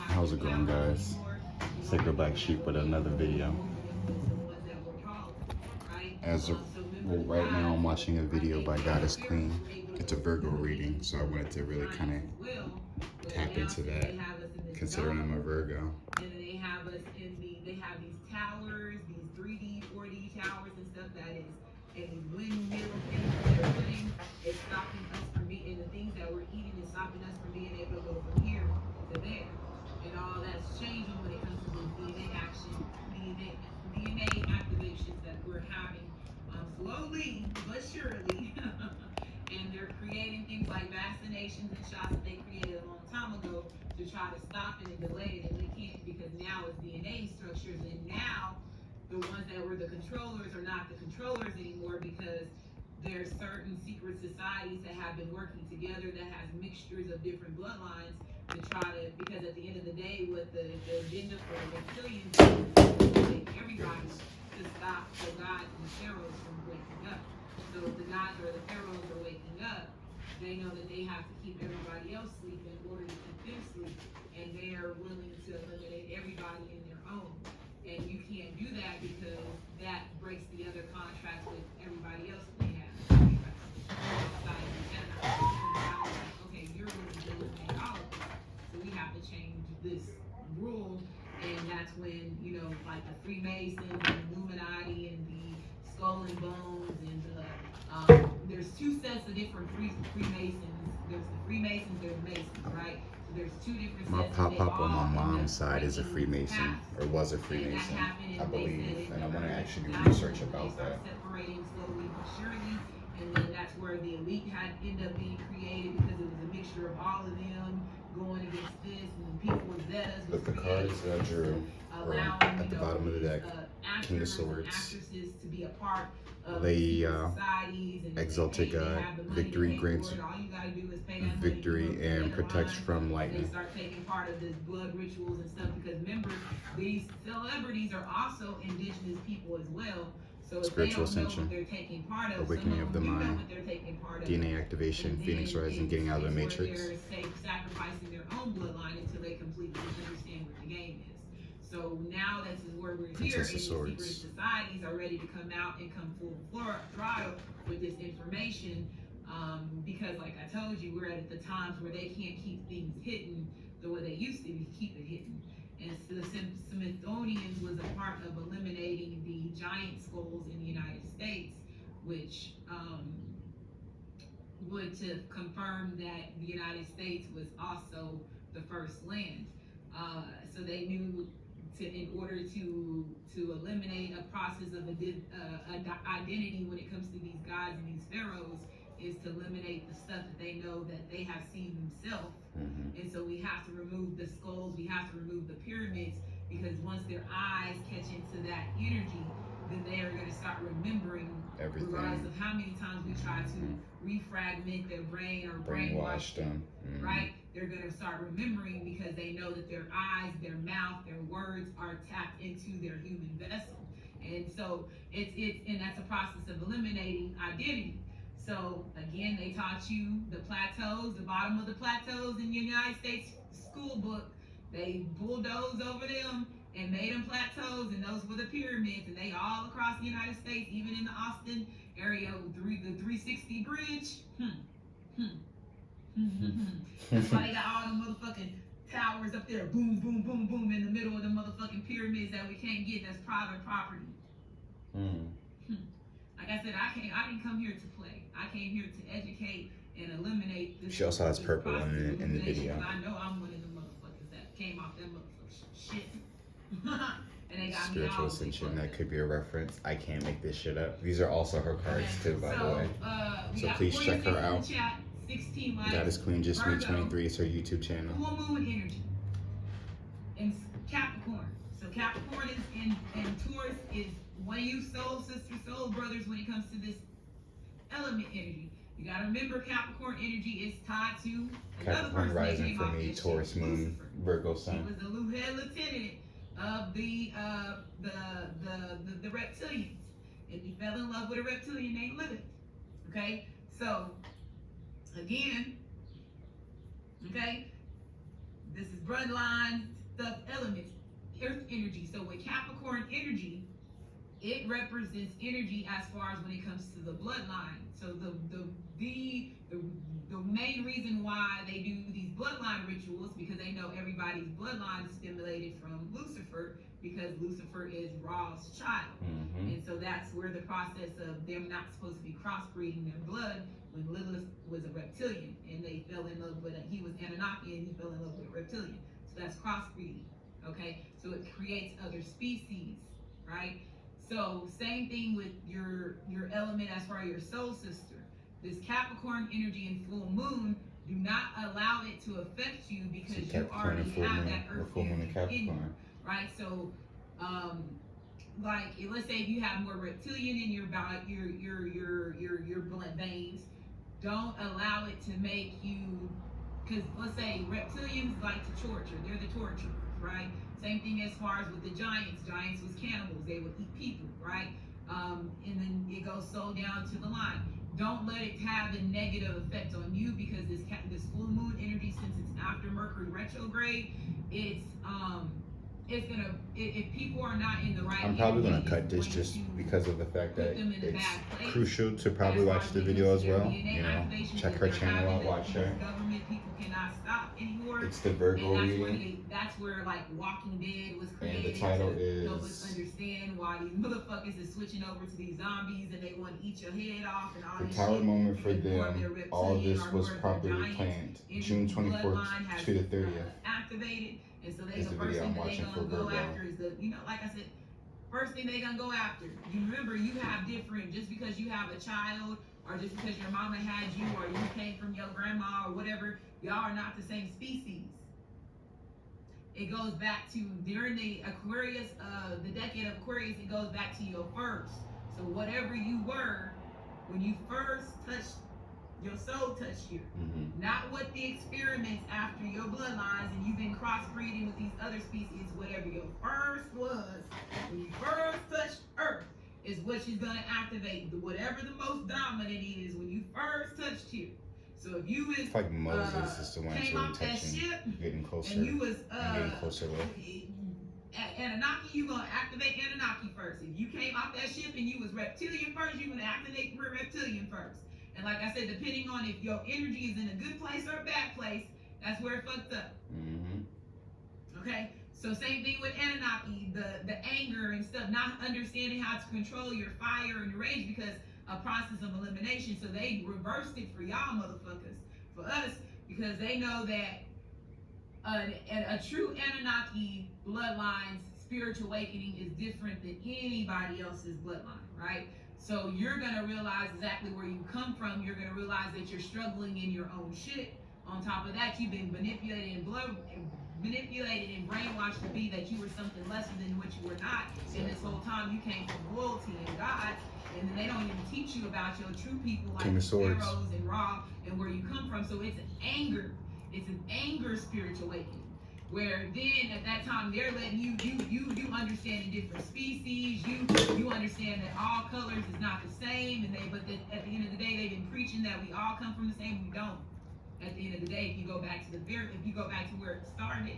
How's it going, guys? Sacred Black Sheep with another video. As of right now, I'm watching a video by Goddess Queen. It's a Virgo reading, so I wanted to really kind of tap into that, considering I'm a Virgo. And then they have us in they have these towers, these 3D, 4D towers and stuff that is, and these windmill things that they're putting, is stopping us from being, and the things that we're eating is stopping us from being able to go from here to there. And all that's changing when it comes to the DNA action, DNA activations that we're having, slowly but surely. And they're creating things like vaccinations and shots that they created a long time ago to try to stop it and delay it, and they can't, because now it's DNA structures, and now the ones that were the controllers are not the controllers anymore, because there's certain secret societies that have been working together that has mixtures of different bloodlines to try to, because at the end of the day, what the agenda for the reptilians is to make everybody to stop the gods and the pharaohs from waking up. So if the gods or the pharaohs are waking up, they know that they have to keep everybody else sleeping in order to keep them sleep, and they're willing to eliminate everybody in their own. And you can't do that because that breaks the other contracts with everybody else they have. Okay, you're willing to eliminate all of this, so we have to change this rule. And that's when, you know, like the Freemasons and the Illuminati and the Skull and Bones and the there's two sets of different Freemasons. There's the Freemasons, there's Masons, right? So there's two different My sets. pop on my mom's side is a Freemason, or was a Freemason, I believe, and I want to actually do research about that. Separating slowly but surely, and then that's where the elite had ended up being created, because it was a mixture of all of them going against this, and the people with Zetas. But the cards that I drew were at the bottom of the deck. King of Swords, the exalted God, victory grants victory and protects from lightning. They start taking part of this blood rituals and stuff, because remember, these celebrities are also indigenous people as well. So spiritual ascension, they're taking part of, awakening of the mind, DNA activation, Phoenix Rising, getting out of the Matrix. They're sacrificing their own bloodline until they completely understand what the game is. So now this is where we're here, and these secret societies are ready to come out and come full throttle with this information, because like I told you, we're at the times where they can't keep things hidden the way they used to keep it hidden. And so the Smithsonian was a part of eliminating the giant skulls in the United States, which would to confirm that the United States was also the first land. So they knew in order to eliminate a process of identity when it comes to these gods and these pharaohs, is to eliminate the stuff that they know that they have seen themselves. And so we have to remove the skulls, we have to remove the pyramids, because once their eyes catch into that energy, then they are going to start remembering everything, regardless of how many times we try to refragment their brain or brainwash them, right? They're going to start remembering, because they know that their eyes, their mouth, their words are tapped into their human vessel. And so and that's a process of eliminating identity. So again, they taught you the plateaus, the bottom of the plateaus in the United States school book. They bulldozed over them and made them plateaus, and those were the pyramids, and they all across the United States, even in the Austin area, the 360 bridge. That's why they got all the motherfucking towers up there, boom, boom, boom, boom, in the middle of the motherfucking pyramids that we can't get. That's private property. Like I said, I didn't come here to play. I came here to educate and eliminate this. She also has purple in the video. I know I'm one of the motherfuckers that came off that motherfucking shit. And they got spiritual ascension, that could be a reference. I can't make this shit up. These are also her cards too, by the way. So please check her out. Goddess Queen Just Me 23 is her YouTube channel. Full moon energy. And Capricorn. So Capricorn is and Taurus is one of you soul sisters, soul brothers when it comes to this element energy. You gotta remember, Capricorn energy is tied to Capricorn rising for me, Taurus moon, Virgo sun. He was the head lieutenant of the reptilians, and he fell in love with a reptilian named Lilith. Okay, so again, okay, this is bloodline stuff, elements, earth energy. So with Capricorn energy, it represents energy as far as when it comes to the bloodline. So the main reason why they do these bloodline rituals, because they know everybody's bloodline is stimulated from Lucifer, because Lucifer is Ra's child. And so that's where the process of them not supposed to be crossbreeding their blood, when Lilith was a reptilian and they fell in love with he was Anunnaki and he fell in love with a reptilian. So that's crossbreeding. Okay, so it creates other species, right? So same thing with your element as far as your soul sister. This Capricorn energy and full moon, do not allow it to affect you, because you already have that earth energy in you, right? So like let's say if you have more reptilian in your blood veins, don't allow it to make you, because let's say reptilians like to torture, they're the torturers, right? Same thing as far as with the giants. Giants was cannibals, they would eat people, right? And then it goes so down to the line. Don't let it have a negative effect on you, because this full moon energy, since it's after Mercury retrograde, it's gonna, if people are not in the right, I'm probably gonna cut this just because of the fact that it's crucial to probably watch the video as well. You know, check her channel out, watch her. Government people cannot stop anymore. It's the Virgo reading. That's where like Walking Dead was created. And the title is help us understand why these motherfuckers is switching over to these zombies and they want to eat your head off and all the this tower shit. moment for them. All this was properly planned. June 24th to the 30th. Activated. And so they Is the video I'm watching for go Virgo. after is the, like I said, first thing they gonna go after. You remember, you have different, just because you have a child, or just because your mama had you, or you came from your grandma, or whatever, y'all are not the same species. It goes back to during the Aquarius, the decade of Aquarius, it goes back to your first. So whatever you were, when you first touched, your soul touched you. Not what the experiments after your bloodlines and you've been crossbreeding with these other species. Whatever your first was, when you first touched Earth, is what she's gonna activate. Whatever the most dominant is when you first touched here. So if you was it's like Moses is the one came really off that touching, ship, getting closer, and you was getting closer with. Anunnaki, you gonna activate Anunnaki first. If you came off that ship and you was reptilian first, you gonna activate reptilian first. And like I said, depending on if your energy is in a good place or a bad place, that's where it fucked up. Okay? So same thing with Anunnaki, the anger and stuff, not understanding how to control your fire and your rage, because a process of elimination. So they reversed it for y'all motherfuckers. For us, because they know that a true Anunnaki bloodline's spiritual awakening is different than anybody else's bloodline, right? So you're gonna realize exactly where you come from. You're gonna realize that you're struggling in your own shit. On top of that, you've been manipulated and brainwashed to be that you were something lesser than what you were not. And this whole time you came from loyalty and God, and then they don't even teach you about your true people like the pharaohs and Ra and where you come from. So it's an anger. It's an anger spiritual awakening. Where then at that time they're letting you understand the different species, you understand that all colors is not the same, and but at the end of the day they've been preaching that we all come from the same. We don't. At the end of the day, if you go back to where it started,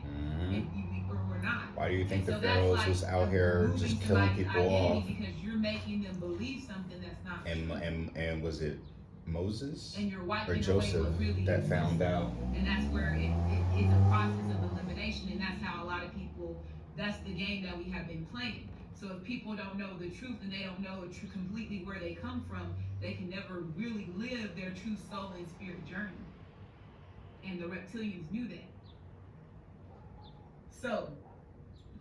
we're not. Why do you think the pharaohs was out here just killing people off? Because you're making them believe something that's not true. And was it Moses and you're or Joseph that found out? And that's where it's a process of elimination, and that's how a lot of people, that's the game that we have been playing. So if people don't know the truth and they don't know completely where they come from, they can never really live their true soul and spirit journey. And the reptilians knew that. So,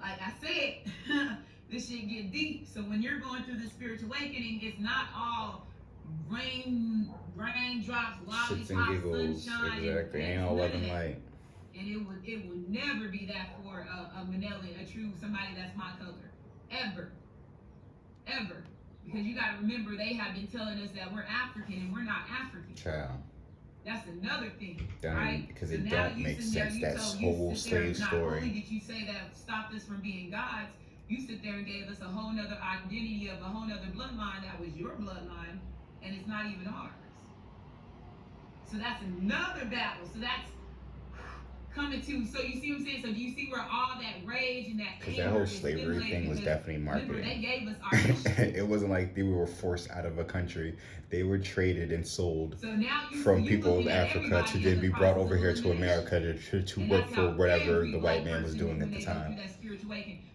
like I said, this shit get deep. So when you're going through the spiritual awakening, it's not all raindrops, lollipops, sunshine. Exactly. Ain't all love and light. And it would never be that for a Manelian, a true somebody that's my color. Ever. Because you gotta remember, they have been telling us that we're African and we're not African. Child. That's another thing, right? Because it don't make sense. That whole slave story. Not only did you say that stopped us from being gods, you sit there and gave us a whole nother identity of a whole nother bloodline that was your bloodline, and it's not even ours. So that's another battle. So that's coming to. So you see what I'm saying? So do you see where all that rage and that because that whole slavery thing was definitely remember, marketing. they gave us our history. It wasn't like they were forced out of a country. They were traded and sold So now from people of Africa to then be brought over here to America to work for whatever the white man was doing at the time.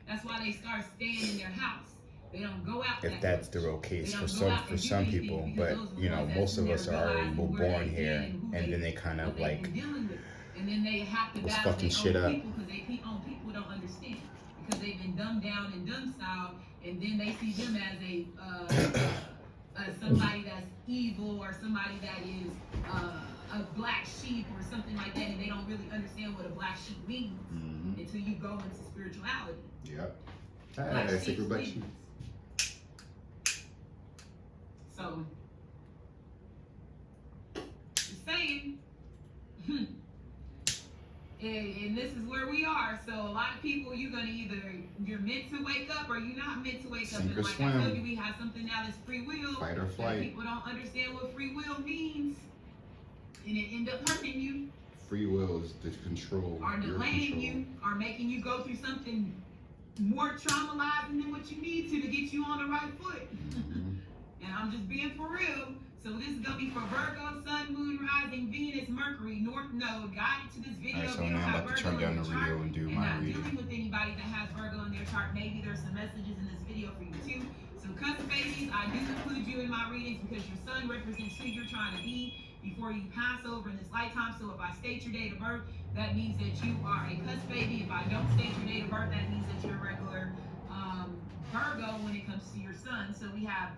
That's why they start staying in their house. They don't go out. If that's the real case for some people, but you know, most of us are already born here, and then they kind of like and then they have to was fucking shit up because people don't understand because they've been dumbed down and dumb style, and then they see them as somebody that's evil or somebody that is a black sheep or something like that, and they don't really understand what a black sheep means until you go into spirituality. Yep. That's a black sheep. So, just saying, and this is where we are. So a lot of people, you're meant to wake up or you're not meant to wake up. And like I told you, we have something now that's free will. Fight or flight. People don't understand what free will means, and it end up hurting you. Free will is the control. Or delaying you, or making you go through something more traumatizing than what you need to get you on the right foot. And I'm just being for real. So this is gonna be for Virgo, Sun, Moon, Rising, Venus, Mercury, North Node. Guided to this video. Alright, so now I'm about to turn down the video and do my reading. Dealing with anybody that has Virgo in their chart, maybe there's some messages in this video for you too. So cusp babies, I do include you in my readings because your sun represents who you're trying to be before you pass over in this lifetime. So if I state your date of birth, that means that you are a cusp baby. If I don't state your date of birth, that means that you're a regular Virgo when it comes to your sun. So we have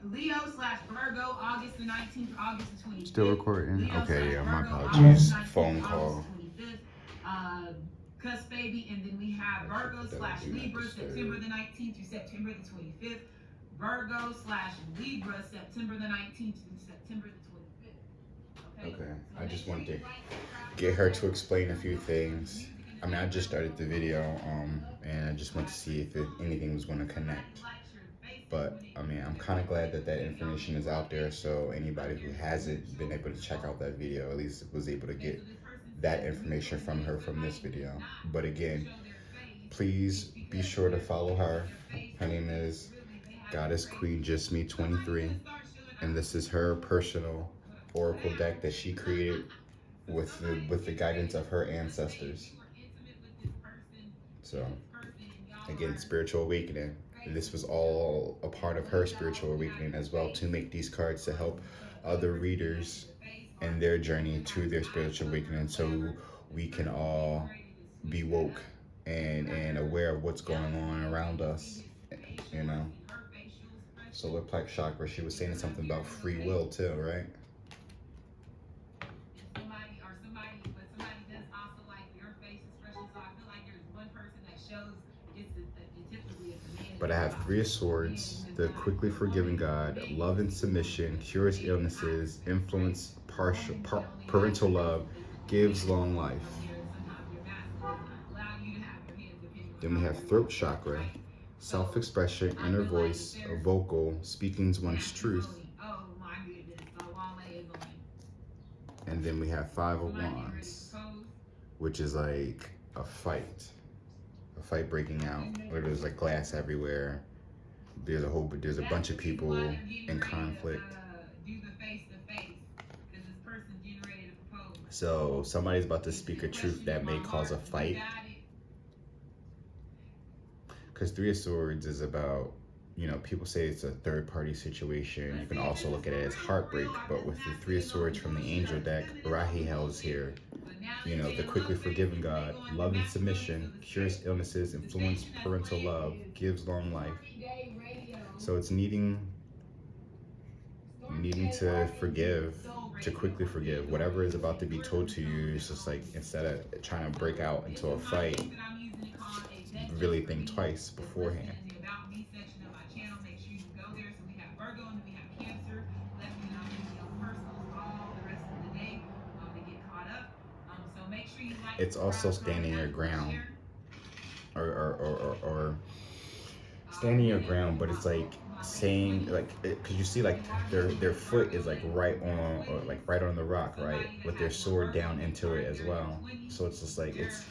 Leo/Virgo, August the 19th to August the 25th. Still recording? Okay, yeah, my apologies. Phone call. Cusp baby, and then we have Virgo/Libra, September the 19th to September the 25th. Virgo/Libra, September the 19th to September the 25th. Okay, I just wanted to get her to explain a few things. I mean, I just started the video, and I just want to see if anything was going to connect. But, I mean, I'm kind of glad that information is out there, so anybody who hasn't been able to check out that video at least was able to get that information from her from this video. But again, please be sure to follow her. Her name is Goddess Queen Just Me 23, and this is her personal oracle deck that she created with the guidance of her ancestors. So, again, spiritual awakening. And this was all a part of her spiritual awakening as well, to make these cards to help other readers in their journey to their spiritual awakening, so we can all be woke and aware of what's going on around us, you know. Solar plexus chakra, she was saying something about free will too, right? But I have 3 of Swords, the quickly forgiving God, love and submission, cures illnesses, influence, parental love, gives long life. Then we have throat chakra, self-expression, inner voice, vocal, speaking one's truth. And then we have 5 of Wands, which is like a fight breaking out, where there's like glass everywhere. There's a bunch of people in conflict. So somebody's about to speak a truth that may cause a fight. Because 3 of Swords is about, you know, people say it's a third-party situation. You can also look at it as heartbreak. But with the 3 of Swords from the Angel deck, Rahiel is here. You know, the quickly forgiving God, love and submission, cures illnesses, influence parental love, gives long life. So it's needing to forgive, to quickly forgive. Whatever is about to be told to you, it's just like, instead of trying to break out into a fight, really think twice beforehand. It's also standing your ground, or standing your ground, but it's like saying like, because you see like their foot is like right on, or like right on the rock, right, with their sword down into it as well. So it's just like it's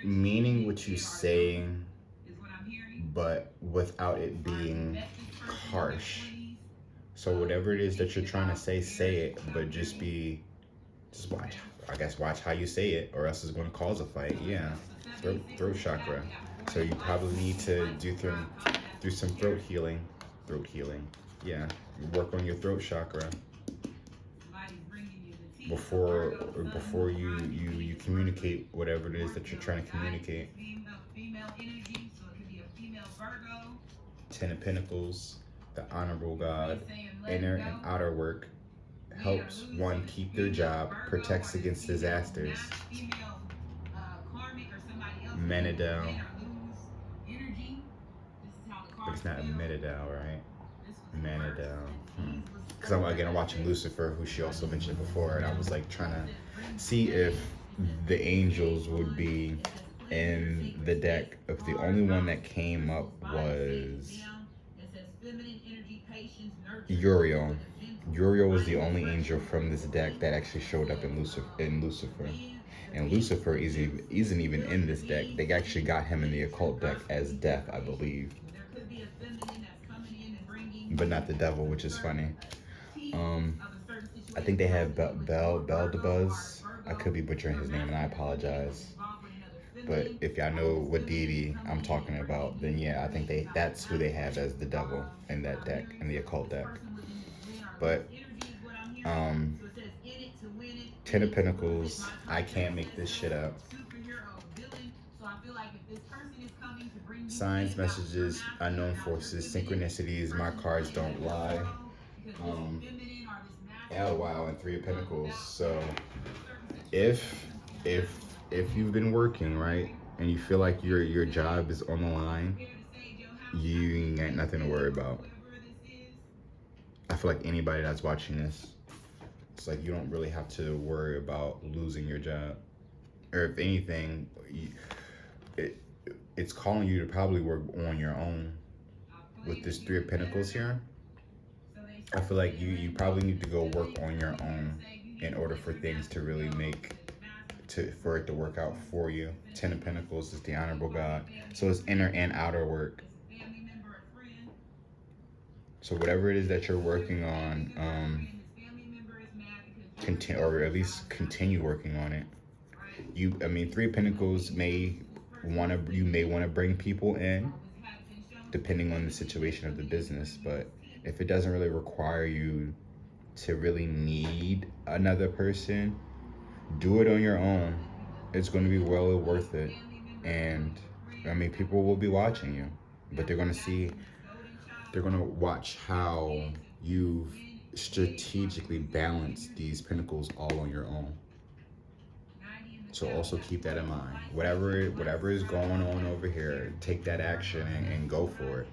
meaning what you saying, but without it being harsh. So whatever it is that you're trying to say it, but just watch. I guess watch how you say it, or else it's going to cause a fight. Yeah, throat chakra. So you probably need to do some throat healing. Throat healing. Yeah, work on your throat chakra before you communicate whatever it is that you're trying to communicate. Ten of Pentacles, the Honorable God, inner and outer work, helps one keep their job, protects against disasters. Menadel, but it's not a Menadel, right? Menadel. Because I'm watching Lucifer, who she also mentioned before, and I was like trying to see if the angels would be in the deck. If the only one that came up was Uriel. Uriel was the only angel from this deck that actually showed up in Lucifer. And Lucifer isn't even in this deck. They actually got him in the occult deck as Death, I believe. But not the devil, which is funny. I think they have Beldebuzz. I could be butchering his name, and I apologize. But if y'all know what deity I'm talking about, then yeah, I think that's who they have as the devil in that deck, in the occult deck. But Ten of Pentacles, I can't make this shit up. Signs, messages, unknown forces, synchronicities, my cards don't lie. Wow, and Three of Pentacles. So if you've been working, right, and you feel like your job is on the line, you ain't got nothing to worry about. I feel like anybody that's watching this, it's like you don't really have to worry about losing your job. Or if anything, it's calling you to probably work on your own. With this Three of Pentacles here, I feel like you probably need to go work on your own in order for things to really for it to work out for you. Ten of Pentacles is the Honorable God. So it's inner and outer work. So whatever it is that you're working on, continue, or at least continue working on it. Three of Pentacles you may want to bring people in, depending on the situation of the business. But if it doesn't really require you to really need another person, do it on your own. It's going to be well worth it. And people will be watching you, but they're going to watch how you've strategically balanced these pentacles all on your own. So also keep that in mind. Whatever is going on over here, take that action and go for it.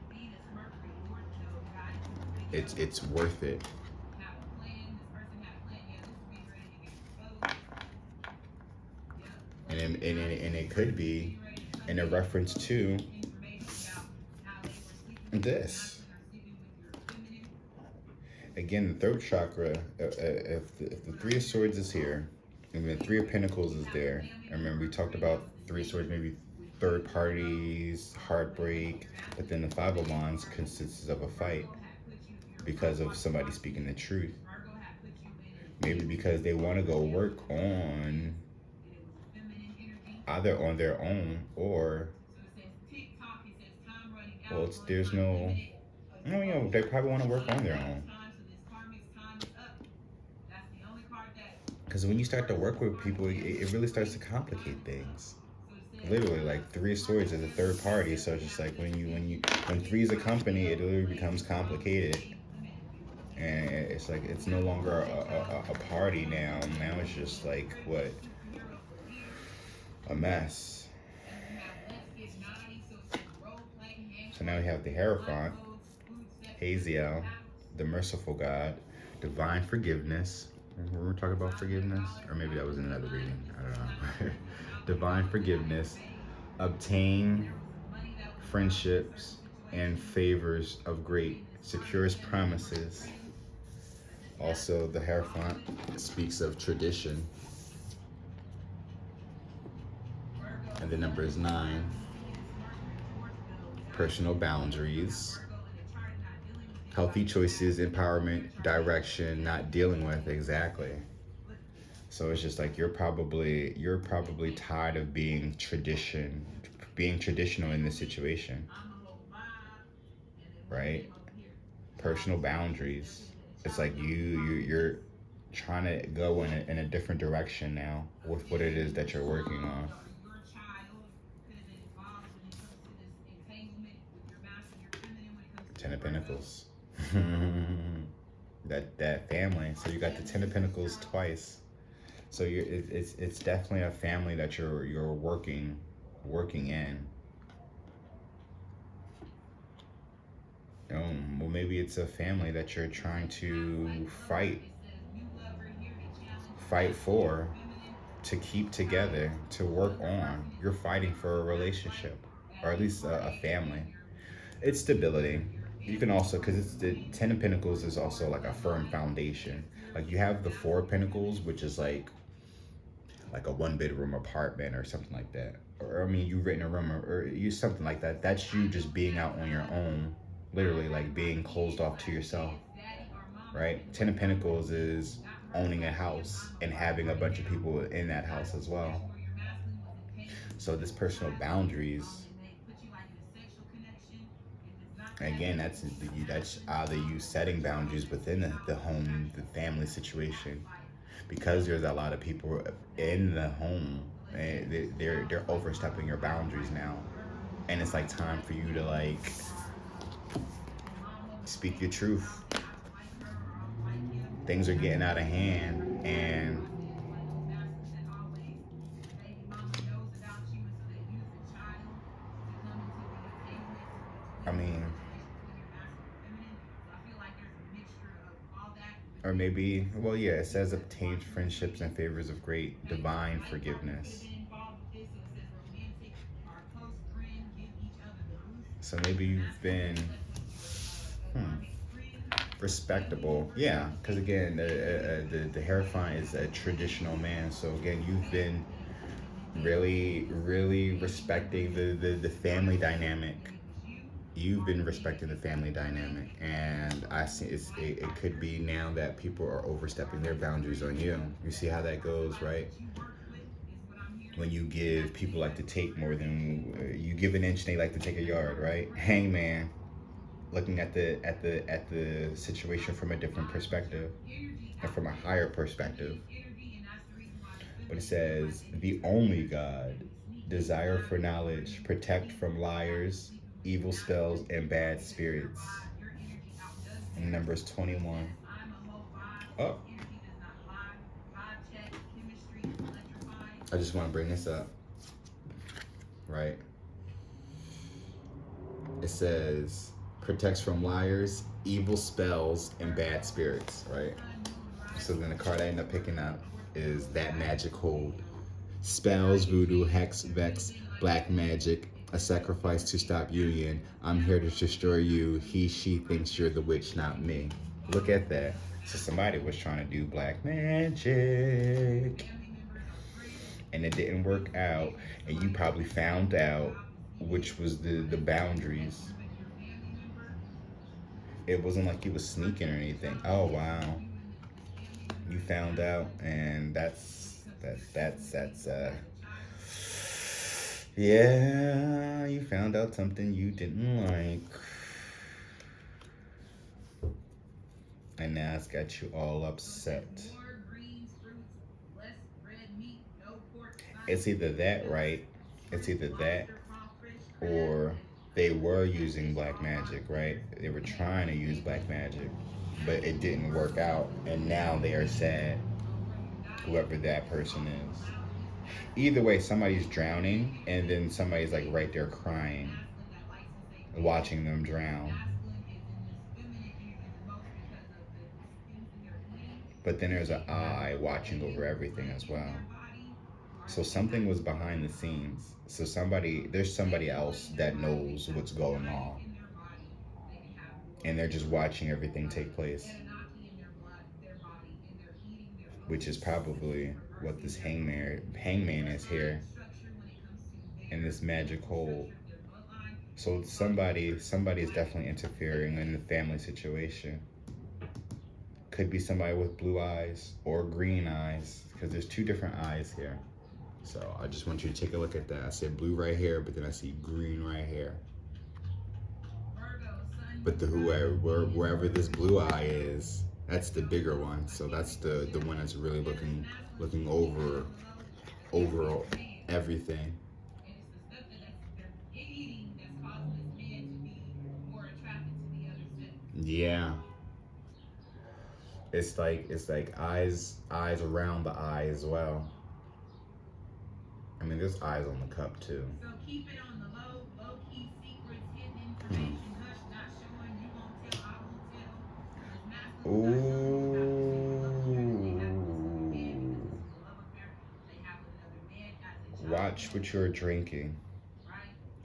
It's worth it. And it could be in a reference to this. Again, the throat chakra, if the Three of Swords is here, and the Three of Pentacles is there, I remember we talked about Three of Swords, maybe third parties, heartbreak, but then the Five of Wands consists of a fight because of somebody speaking the truth. Maybe because they want to go work on either on their own or, well, they probably want to work on their own. Because when you start to work with people, it really starts to complicate things. Literally, like Three of Swords is a third party, so it's just like when three is a company, it literally becomes complicated, and it's like it's no longer a party now. Now it's just like a mess. So now we have the Hierophant, Haziel, the Merciful God, Divine Forgiveness. When we're talking about forgiveness, or maybe that was in another reading, I don't know. Divine Forgiveness, Obtain Friendships, and favors of great, secures promises. Also, the Hierophant speaks of tradition. And the number is 9. Personal boundaries. Healthy choices, empowerment, direction, not dealing with, exactly. So it's just like you're probably tired of being traditional in this situation, right? Personal boundaries. It's like you're trying to go in a different direction now with what it is that you're working on. 10 of Pentacles. that family. So you got the 10 of Pentacles twice. So it's definitely a family that you're working in. Well, maybe it's a family that you're trying to fight for, to keep together, to work on. You're fighting for a relationship, or at least a family. It's stability. You can also, because it's the 10 of Pentacles is also like a firm foundation. Like you have the 4 of Pentacles, which is like a 1-bedroom apartment or something like that. Or I mean, you rent a room or you something like that. That's you just being out on your own, literally like being closed off to yourself, right? 10 of Pentacles is owning a house and having a bunch of people in that house as well. So this personal boundaries, again, that's either you setting boundaries within the home, the family situation, because there's a lot of people in the home, and they're overstepping your boundaries now, and it's like time for you to like speak your truth. Things are getting out of hand, and I mean, or maybe, well, yeah, it says obtained friendships and favors of great divine forgiveness. So maybe you've been respectable, yeah, because again, the Hierophant is a traditional man. So again, you've been really respecting the family dynamic. You've been respecting the family dynamic, and I see it could be now that people are overstepping their boundaries on you. You see how that goes, right? When you give, people like to take more than you give an inch, they like to take a yard, right? Hangman, looking at the situation from a different perspective and from a higher perspective. But it says the only God, desire for knowledge, protect from liars, evil spells, and bad spirits. And Numbers 21. Oh, I just want to bring this up, right? It says protects from liars, evil spells, and bad spirits, right? So then the card I end up picking up is that magic hold. Spells, voodoo, hex, vex, black magic, a sacrifice to stop union. I'm here to destroy you. He, she thinks you're the witch, not me. Look at that. So somebody was trying to do black magic, and it didn't work out. And you probably found out which was the boundaries. It wasn't like you was sneaking or anything. Oh wow. You found out, and that's yeah, you found out something you didn't like, and now it's got you all upset. It's either that, right? It's either that, or they were using black magic, right? They were trying to use black magic, but it didn't work out, and now they are sad, whoever that person is. Either way, somebody's drowning, and then somebody's like right there crying, watching them drown. But then there's an eye watching over everything as well. So something was behind the scenes. So there's somebody else that knows what's going on. and they're just watching everything take place, which is probably what this hangman is here in this magic hole. So somebody is definitely interfering in the family situation. Could be somebody with blue eyes or green eyes, because there's two different eyes here. So I just want you to take a look at that. I said blue right here, but then I see green right here. But wherever this blue eye is, that's the bigger one. So that's the one that's really looking over everything. Yeah. It's like eyes around the eye as well. I mean, there's eyes on the cup too. So keep it on the low key secrets, hidden information, hush, not showing, you won't tell, I won't tell. Ooh. Watch what you're drinking.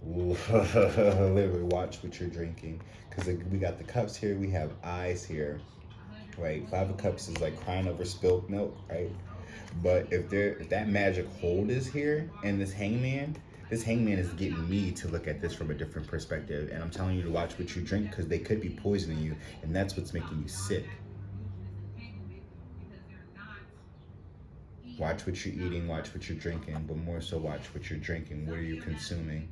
Literally watch what you're drinking, because we got the cups here, we have eyes here, right? Five of Cups is like crying over spilled milk, right? But if that magic hold is here, and this hangman is getting me to look at this from a different perspective, and I'm telling you to watch what you drink, because they could be poisoning you, and that's what's making you sick. Watch what you're eating, watch what you're drinking, but more so watch what you're drinking. What are you consuming?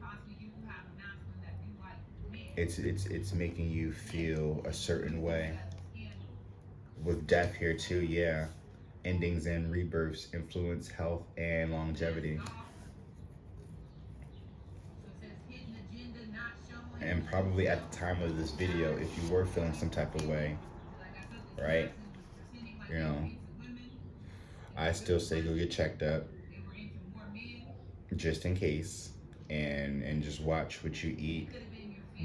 It's making you feel a certain way. With death here too, yeah. Endings and rebirths influence health and longevity. And probably at the time of this video, if you were feeling some type of way, right? You know, I still say go get checked up, just in case, and just watch what you eat.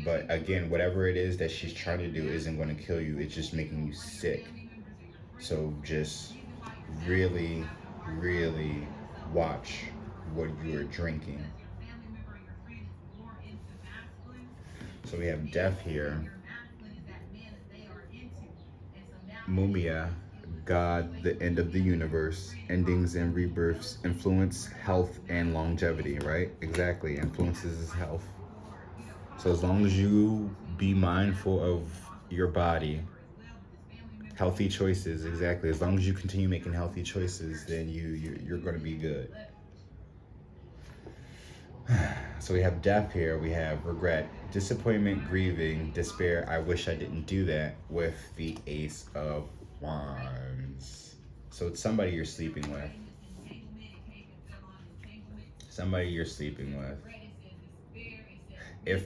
But again, whatever it is that she's trying to do isn't going to kill you. It's just making you sick. So just really, really watch what you're drinking. So we have death here. Mumia, God, the end of the universe, endings and rebirths influence health and longevity, right? Exactly, influences his health. So as long as you be mindful of your body, healthy choices, exactly. As long as you continue making healthy choices, then you're going to be good. So we have death here, we have regret, disappointment, grieving, despair, I wish I didn't do that, with the Ace of Wands. So it's somebody you're sleeping with. Somebody you're sleeping with. It's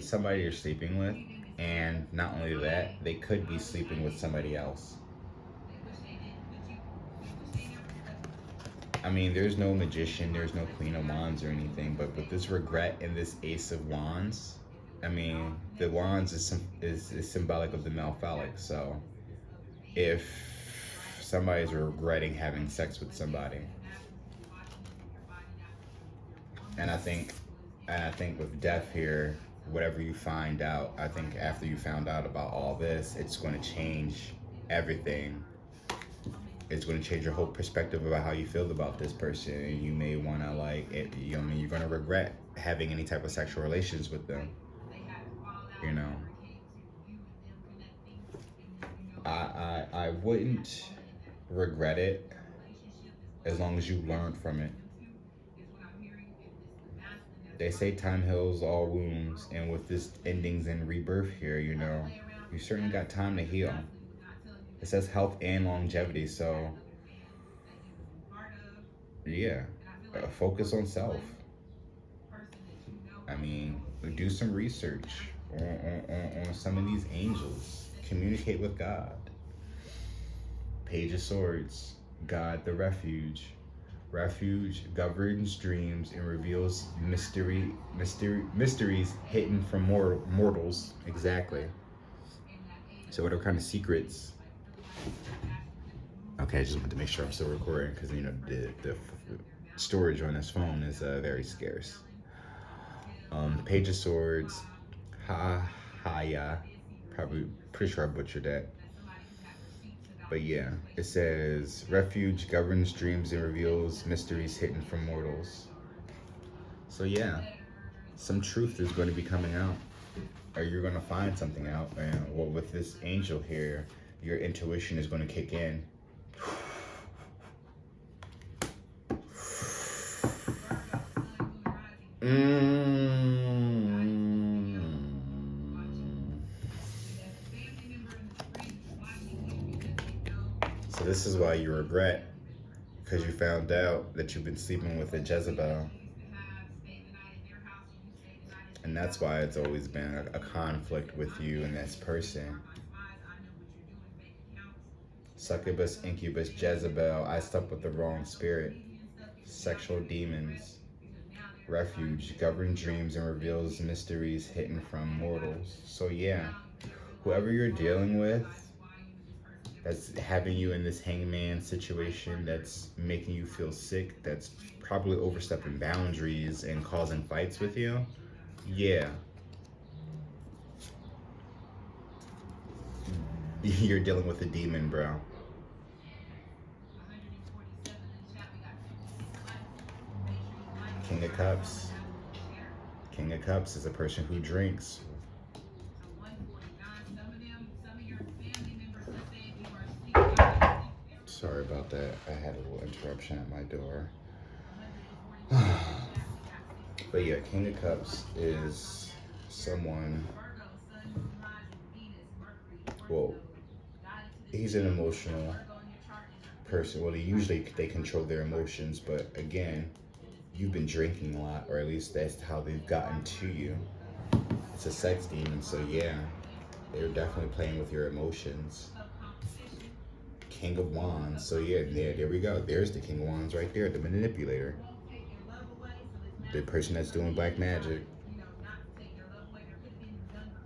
somebody you're sleeping with, and not only that, they could be sleeping with somebody else. I mean, there's no magician, there's no Queen of Wands or anything, but with this regret and this Ace of Wands, I mean, the Wands is symbolic of the male phallic. So if somebody's regretting having sex with somebody, and I think with death here, whatever you find out, I think after you found out about all this, it's going to change everything. It's going to change your whole perspective about how you feel about this person, and you may want to you're going to regret having any type of sexual relations with them. You know, I wouldn't regret it as long as you learned from it. They say time heals all wounds, and with this endings and rebirth here, you know, you certainly got time to heal. It says health and longevity, so yeah, focus on self. I mean, do some research on some of these angels. Communicate with God. Page of Swords, God the refuge. Refuge governs dreams and reveals mysteries hidden from mortals. Exactly. So what are kind of secrets? Okay, I just wanted to make sure I'm still recording, because you know the storage on this phone is very scarce. Page of Swords, Haya. Probably pretty sure I butchered that. But yeah, it says refuge governs dreams and reveals mysteries hidden from mortals. So yeah, some truth is going to be coming out, or you're going to find something out. And well, with this angel here, your intuition is going to kick in. So this is why you regret, because you found out that you've been sleeping with a Jezebel. And that's why it's always been a conflict with you and this person. Succubus, incubus, Jezebel. I slept with the wrong spirit. Sexual demons. Refuge, govern dreams and reveals mysteries hidden from mortals. So yeah, whoever you're dealing with that's having you in this hangman situation, that's making you feel sick, that's probably overstepping boundaries and causing fights with you, yeah, you're dealing with a demon, bro. King of Cups. King of Cups is a person who drinks. Sorry about that. I had a little interruption at my door. But yeah, King of Cups is someone, well, he's an emotional person. Well, they control their emotions, but again, you've been drinking a lot, or at least that's how they've gotten to you. It's a sex demon, so yeah, they're definitely playing with your emotions. King of Wands, so yeah, there we go. There's the King of Wands right there, the manipulator. The person that's doing black magic.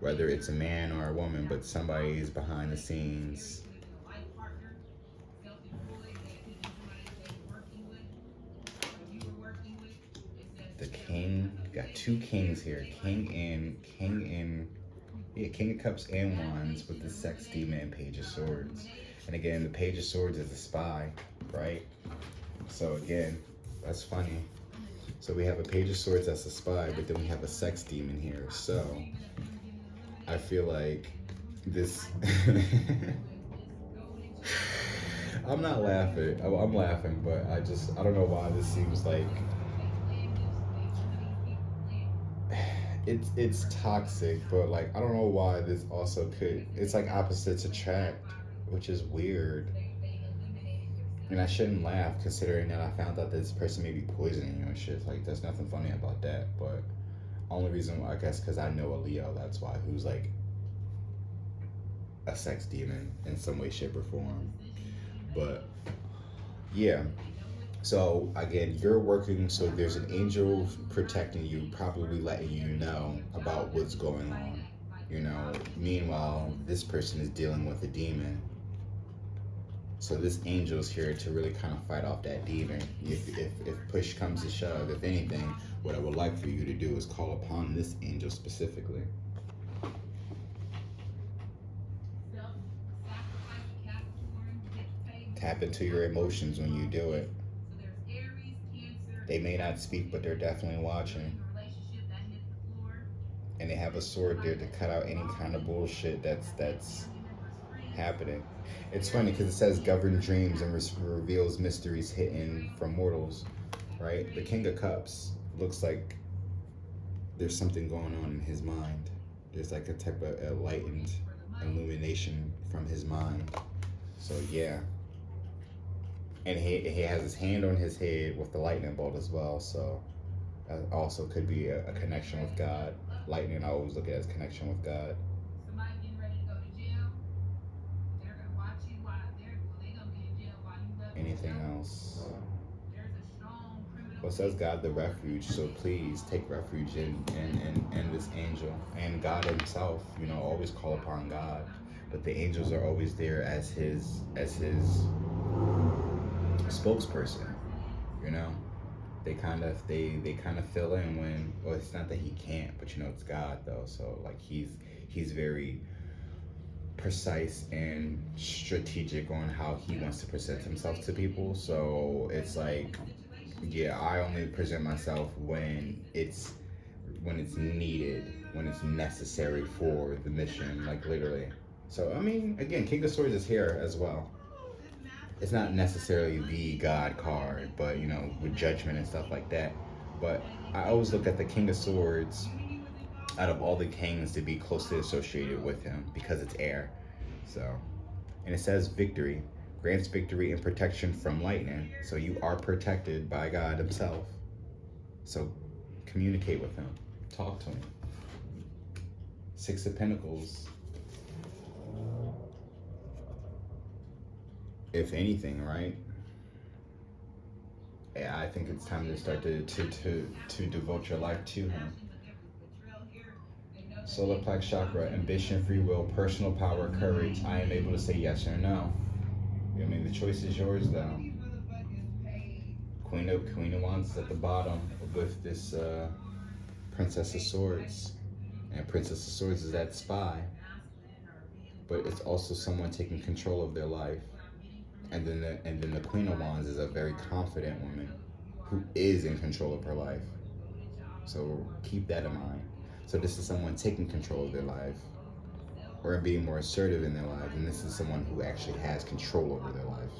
Whether it's a man or a woman, but somebody's behind the scenes. The king, got two kings here. King of Cups and Wands with the sex demon and Page of Swords. And again, the Page of Swords is a spy, right? So again, that's funny. So we have a Page of Swords that's a spy, but then we have a sex demon here. So I feel like this... I'm not laughing. I'm laughing, but I don't know why this seems like... It's toxic, but like I don't know why this also could. It's like opposites attract, which is weird. And I shouldn't laugh considering that I found out this person may be poisoning you and shit. Like there's nothing funny about that. But only reason why, I guess, because I know a Leo. That's why, who's like a sex demon in some way, shape, or form. But yeah. So again, you're working, so there's an angel protecting you, probably letting you know about what's going on. You know, meanwhile, this person is dealing with a demon. So this angel's here to really kind of fight off that demon. If push comes to shove, if anything, what I would like for you to do is call upon this angel specifically. Tap into your emotions when you do it. They may not speak, but they're definitely watching. And they have a sword there to cut out any kind of bullshit that's happening. It's funny because it says govern dreams and reveals mysteries hidden from mortals, right? The King of Cups looks like there's something going on in his mind. There's like a type of enlightened illumination from his mind. So yeah. And he has his hand on his head with the lightning bolt as well. So that also could be a connection with God. Lightning, I always look at it as connection with God. Somebody getting ready to go to jail. They're gonna watch you while they're gonna be in jail while you left. Anything else? There's a strong criminal. Well, it says God the refuge. So please take refuge in this angel and God Himself. You know, always call upon God. But the angels are always there as his spokesperson, you know. They kind of fill in when, well, it's not that he can't, but you know, it's God though, so like he's he's very precise and strategic on how he wants to present himself to people. So it's like, yeah, I only present myself when it's needed, when it's necessary for the mission, like literally. So I mean, again, King of Swords is here as well. It's not necessarily the God card, but you know, with judgment and stuff like that. But I always look at the King of Swords out of all the kings to be closely associated with him because it's air. So, and it says victory, grants victory and protection from lightning. So you are protected by God himself. So communicate with him, talk to him. Six of Pentacles. If anything, right? Yeah, I think it's time to start to devote your life to him. Solar Plex Chakra, ambition, free will, personal power, courage. I am able to say yes or no. I mean, the choice is yours, though. Queen of Wands is at the bottom with this Princess of Swords, and Princess of Swords is that spy, but it's also someone taking control of their life. And then the Queen of Wands is a very confident woman who is in control of her life. So keep that in mind. So this is someone taking control of their life or being more assertive in their lives. And this is someone who actually has control over their life,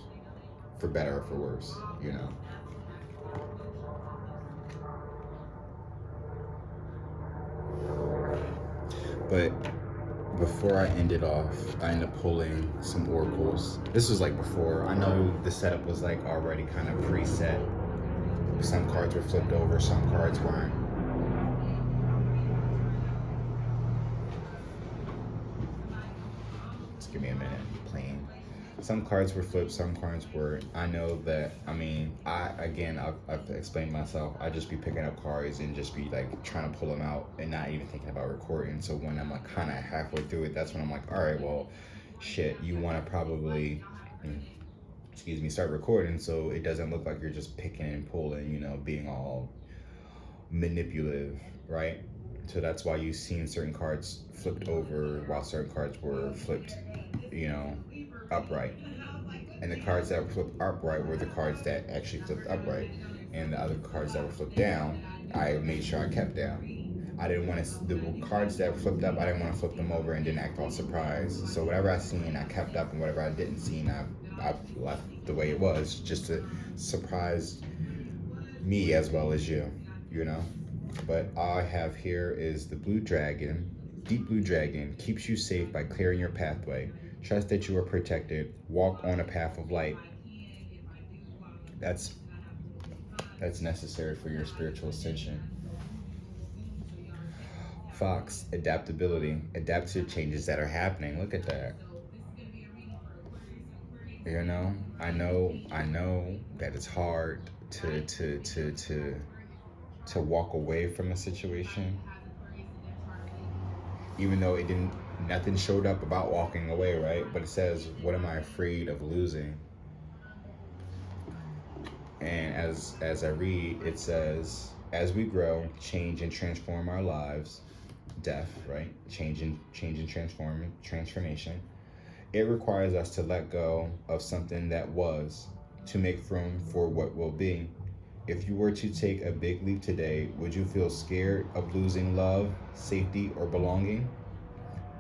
for better or for worse, you know. But before I end it off, I ended up pulling some oracles. This was like before. I know the setup was like already kind of preset. Some cards were flipped over, some cards weren't. Just give me a minute, playing. Some cards were flipped, some cards were. I know that, I mean, I've explained myself. I just be picking up cards and just be like trying to pull them out and not even thinking about recording. So when I'm like kind of halfway through it, that's when I'm like, all right, well, shit, you want to probably, start recording so it doesn't look like you're just picking and pulling, you know, being all manipulative, right? So that's why you've seen certain cards flipped over while certain cards were flipped, you know, upright. And the cards that were flipped upright were the cards that actually flipped upright. And the other cards that were flipped down, I made sure I kept down. I didn't want to, the cards that were flipped up, I didn't want to flip them over and didn't act all surprised. So whatever I seen, I kept up, and whatever I didn't see, I left the way it was, just to surprise me as well as you know. But all I have here is the blue dragon. Deep blue dragon keeps you safe by clearing your pathway. Trust that you are protected. Walk on a path of light. That's necessary for your spiritual ascension. Fox, adaptability. Adapt to changes that are happening. Look at that. You know, I know that it's hard to walk away from a situation, even though nothing showed up about walking away, right? But it says, what am I afraid of losing? And as I read, it says, as we grow, change and transform our lives, death, right? Change and transformation. It requires us to let go of something that was to make room for what will be. If you were to take a big leap today, would you feel scared of losing love, safety, or belonging?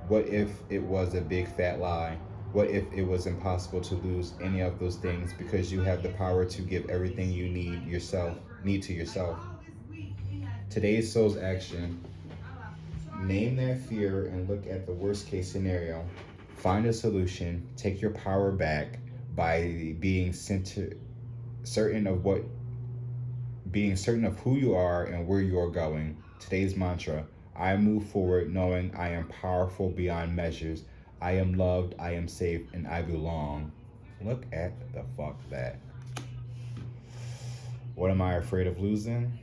What if it was a big fat lie? What if it was impossible to lose any of those things because you have the power to give everything you need to yourself? Today's soul's action. Name that fear and look at the worst case scenario. Find a solution. Take your power back by being certain of who you are and where you are going. Today's mantra: I move forward knowing I am powerful beyond measures. I am loved, I am safe, and I belong. Look at the fuck that. What am I afraid of losing?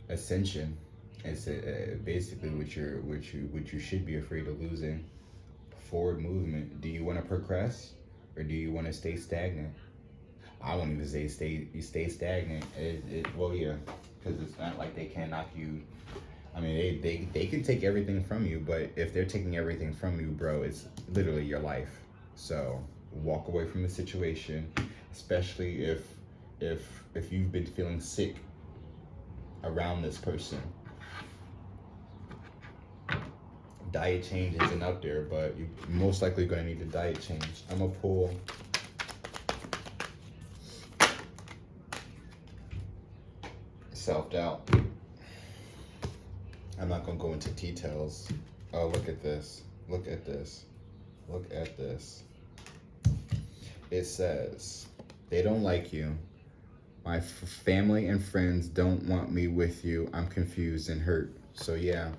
Ascension. It's basically what you should be afraid of losing. Forward movement. Do you want to progress or do you want to stay stagnant? I won't even say you stay stagnant. Well, yeah, because it's not like they can't knock you. I mean, they can take everything from you, but if they're taking everything from you, bro, it's literally your life. So walk away from the situation, especially if you've been feeling sick around this person. Diet change isn't up there, but you're most likely going to need a diet change. I'm going to pull self-doubt. I'm not going to go into details. Oh, look at this. Look at this. Look at this. It says, they don't like you. My family and friends don't want me with you. I'm confused and hurt. So yeah,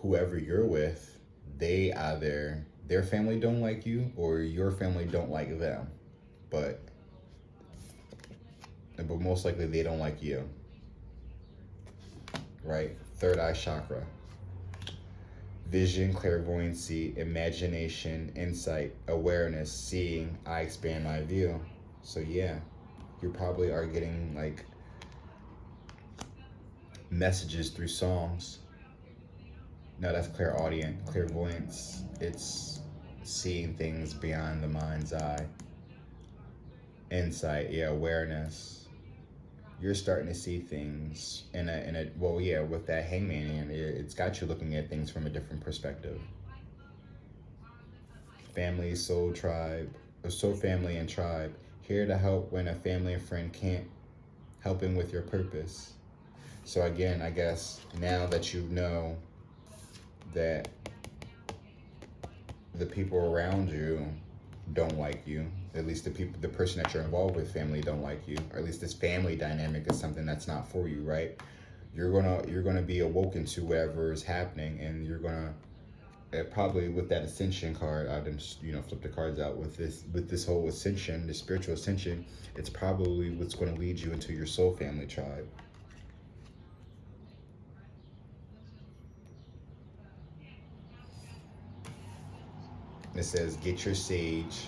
whoever you're with, they either, their family don't like you or your family don't like them. But most likely they don't like you. Right? Third eye chakra. Vision, clairvoyancy, imagination, insight, awareness, seeing. I expand my view. So yeah, you probably are getting like messages through songs. No, that's clairaudient. Clairvoyance, it's seeing things beyond the mind's eye. Insight, yeah, awareness. You're starting to see things in a well, yeah, with that hangman, it's got you looking at things from a different perspective. Family, soul, tribe, or soul, family, and tribe. Here to help when a family and friend can't, helping with your purpose. So again, I guess now that you know that the people around you don't like you, at least the person that you're involved with, family, don't like you, or at least this family dynamic is something that's not for you, right? You're gonna be awoken to whatever is happening, and you're gonna probably with that ascension card. I didn't flip the cards out with this whole ascension, the spiritual ascension. It's probably what's going to lead you into your soul family tribe. It says, get your sage,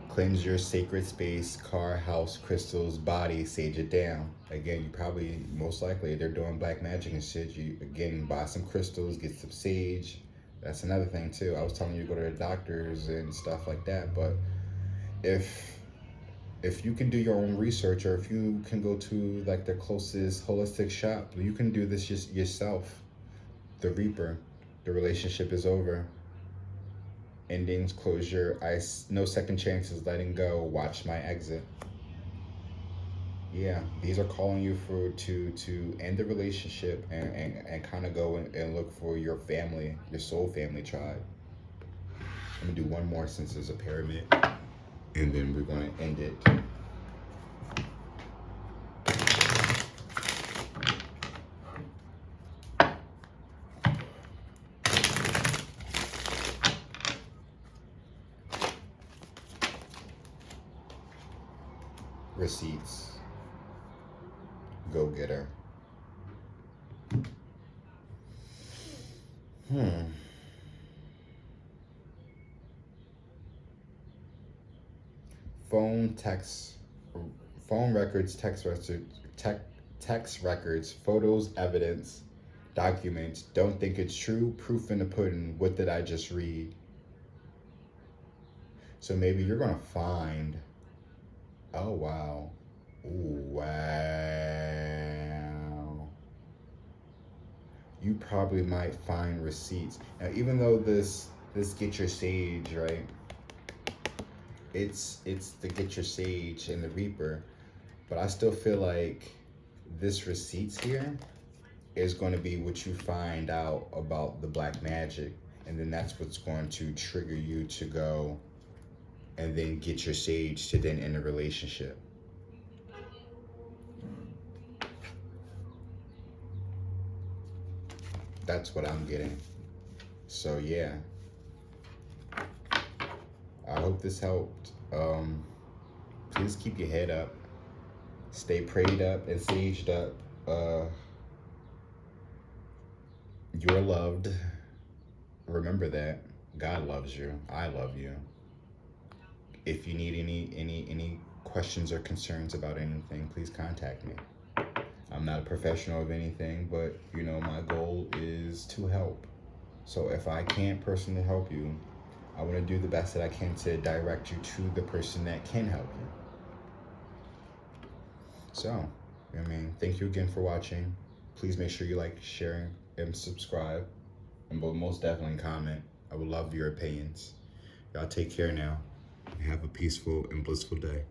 cleanse your sacred space, car, house, crystals, body, sage it down. Again, you probably, most likely, they're doing black magic and shit. You, again, buy some crystals, get some sage. That's another thing, too. I was telling you to go to the doctors and stuff like that, but if you can do your own research, or if you can go to like the closest holistic shop, you can do this just yourself. The Reaper, the relationship is over. Endings, closure, no second chances, letting go, watch my exit. Yeah, these are calling you to end the relationship and kind of go and look for your family, your soul family tribe. I'm gonna do one more since there's a pyramid, and then we're gonna end it. Receipts. Go getter. Phone, records, text records, photos, evidence, documents. Don't think it's true. Proof in the pudding. What did I just read? So maybe you're gonna find. Oh wow. Ooh, wow. You probably might find receipts. Now, even though this get your sage, right? It's the get your sage and the Reaper, but I still feel like this receipts here is going to be what you find out about the black magic, and then that's what's going to trigger you to go and then get your sage to then end a relationship. That's what I'm getting. So yeah, I hope this helped. Please keep your head up, stay prayed up and saged up. You're loved. Remember that. God loves you. I love you. if you need any questions or concerns about anything, please contact me. I'm not a professional of anything, but you know, my goal is to help. So if I can't personally help you, I want to do the best that I can to direct you to the person that can help you. So, I mean, thank you again for watching. Please make sure you like, share, and subscribe, and most definitely comment. I would love your opinions. Y'all take care now. Have a peaceful and blissful day.